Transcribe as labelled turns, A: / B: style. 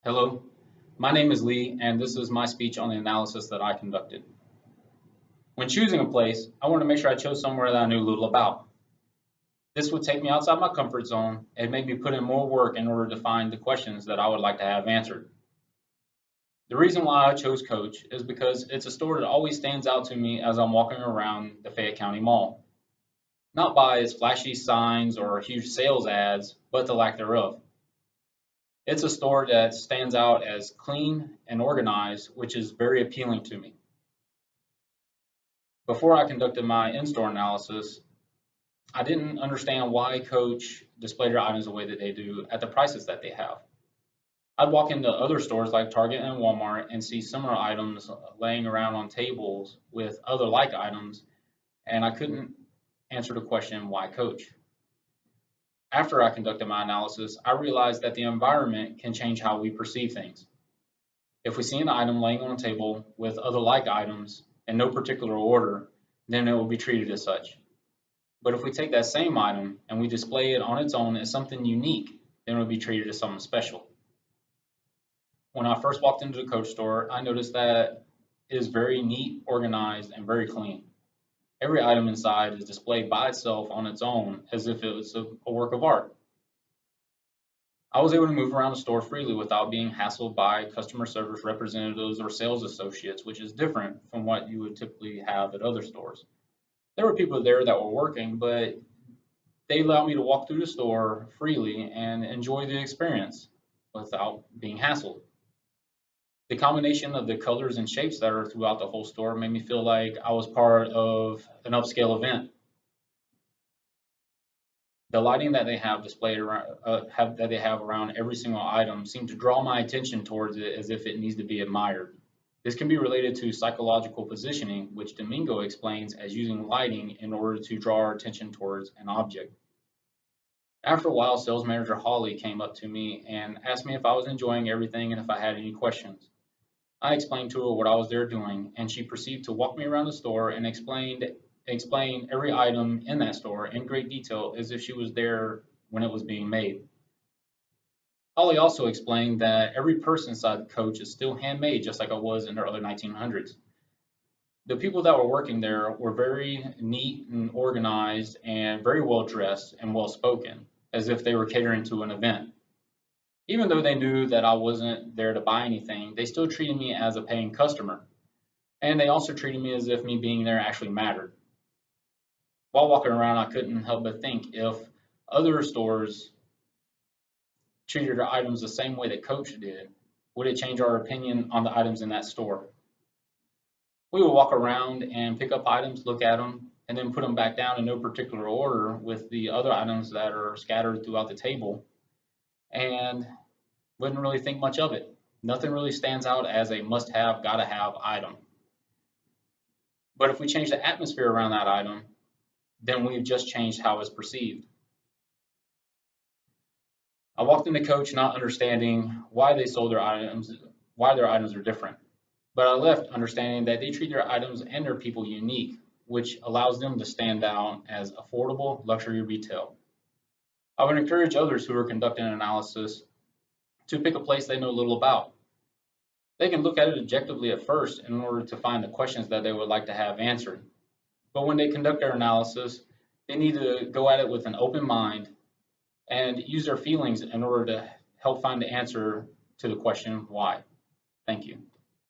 A: Hello, my name is Lee, and this is my speech on the analysis that I conducted. When choosing a place, I wanted to make sure I chose somewhere that I knew little about. This would take me outside my comfort zone and make me put in more work in order to find the questions that I would like to have answered. The reason why I chose Coach is because it's a store that always stands out to me as I'm walking around the Fayette County Mall. Not by its flashy signs or huge sales ads, but the lack thereof. It's a store that stands out as clean and organized, which is very appealing to me. Before I conducted my in-store analysis, I didn't understand why Coach displayed their items the way that they do at the prices that they have. I'd walk into other stores like Target and Walmart and see similar items laying around on tables with other like items, and I couldn't answer the question, why Coach? After I conducted my analysis, I realized that the environment can change how we perceive things. If we see an item laying on a table with other like items in no particular order, then it will be treated as such. But if we take that same item and we display it on its own as something unique, then it will be treated as something special. When I first walked into the Coach store, I noticed that it is very neat, organized, and very clean. Every item inside is displayed by itself on its own as if it was a work of art. I was able to move around the store freely without being hassled by customer service representatives or sales associates, which is different from what you would typically have at other stores. There were people there that were working, but they allowed me to walk through the store freely and enjoy the experience without being hassled. The combination of the colors and shapes that are throughout the whole store made me feel like I was part of an upscale event. The lighting that they have displayed around, that they have around every single item seemed to draw my attention towards it as if it needs to be admired. This can be related to psychological positioning, which Domingo explains as using lighting in order to draw our attention towards an object. After a while, sales manager Holly came up to me and asked me if I was enjoying everything and if I had any questions. I explained to her what I was there doing, and she proceeded to walk me around the store and explain every item in that store in great detail as if she was there when it was being made. Holly also explained that every purse inside the Coach is still handmade just like it was in the early 1900s. The people that were working there were very neat and organized and very well dressed and well spoken, as if they were catering to an event. Even though they knew that I wasn't there to buy anything, they still treated me as a paying customer. And they also treated me as if me being there actually mattered. While walking around, I couldn't help but think, if other stores treated their items the same way that Coach did, would it change our opinion on the items in that store? We would walk around and pick up items, look at them, and then put them back down in no particular order with the other items that are scattered throughout the table, and wouldn't really think much of it. Nothing really stands out as a must-have, gotta-have item. But if we change the atmosphere around that item, then we've just changed how it's perceived. I walked into Coach not understanding why they sold their items, why their items are different. But I left understanding that they treat their items and their people unique, which allows them to stand out as affordable luxury retail. I would encourage others who are conducting an analysis to pick a place they know little about. They can look at it objectively at first in order to find the questions that they would like to have answered. But when they conduct their analysis, they need to go at it with an open mind and use their feelings in order to help find the answer to the question, why? Thank you.